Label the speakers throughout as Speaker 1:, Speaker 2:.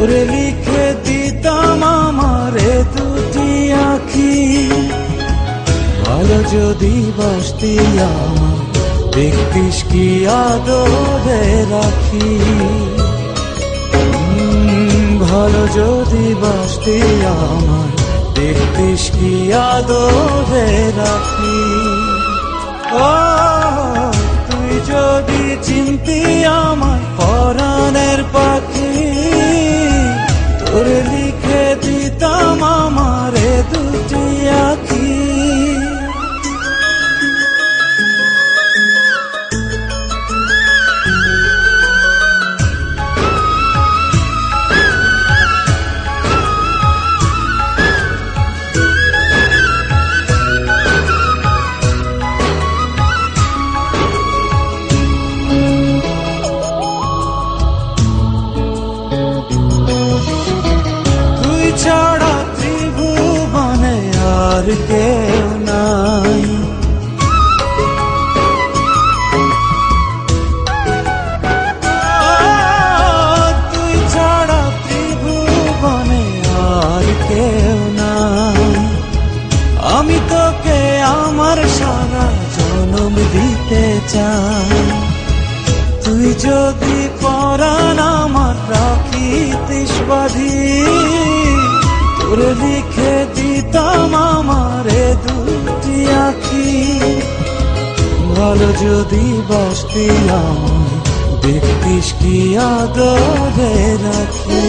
Speaker 1: তোরে লিখে দিতাম আমারে দুটি আঁখি। ভালো যদি বাসতি আমার, দেখতিস কি আদরে রাখি। ভালো যদি বাসতি আমার, দেখতিস কি আদরে রাখি। ও তুই যদি চিনতি আমার পরাণের পাখি, তোরে লিখে দিতাম আমারে দুটি আঁখি। ছাড়া ত্রিভুবনে আর কেউ নাই, তুই ছাড়া ত্রিভুবনে আর কেউ নাই। আমি তোকে আমার সারা জনম দিতে চাই। তুই যদি পরাণ আমার রাখিতিস বাঁধি, তোরে লিখে দিতাম আমারে দুটি আঁখি। ভালো যদি বাসতি আমার, দেখতিস কি আদরে রাখি।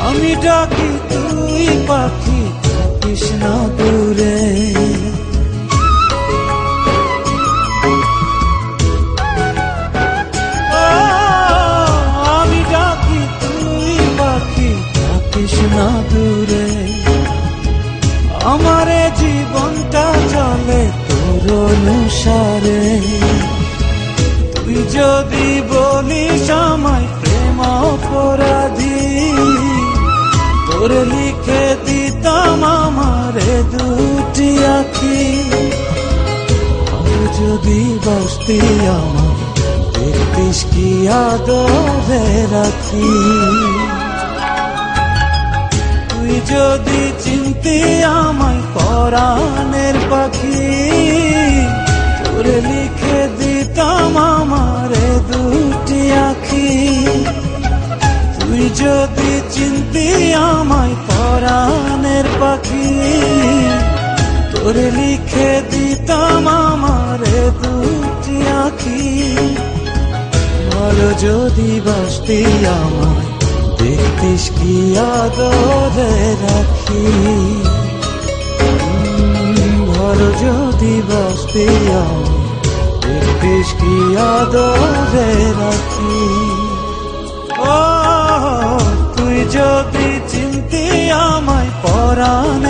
Speaker 1: আমি ডাকি তুই পাখি, থাকিস না দূরে। আমি ডাকি তুই পাখি, থাকিস না দূরে। আমারে জীবনটা চলে তোর অনুসারে। তুই যদি বলিস আমায় প্রেম অপরাধী, তোরে লিখে দিতাম আমারে দুটি আঁখি। যদি বাসতি আমার, দেখতিস কি আদরে রাখি। তুই যদি চিনতি আমায় পরাণের পাখি, তোরে লিখে দিতাম আমারে দুটি আঁখি। তুই যদি চিনতি আমায় পরাণের পাখি, তোরে লিখে দিতাম আমারে দুটি আঁখি। ভালো যদি বাসতি আমায়, দেখতিস কি আদরে রাখি। ভালো যদি বাসতি আমায়, দেখতিস কি আদরে রাখি। ও তুই যদি চিনতি আমায় পরাণ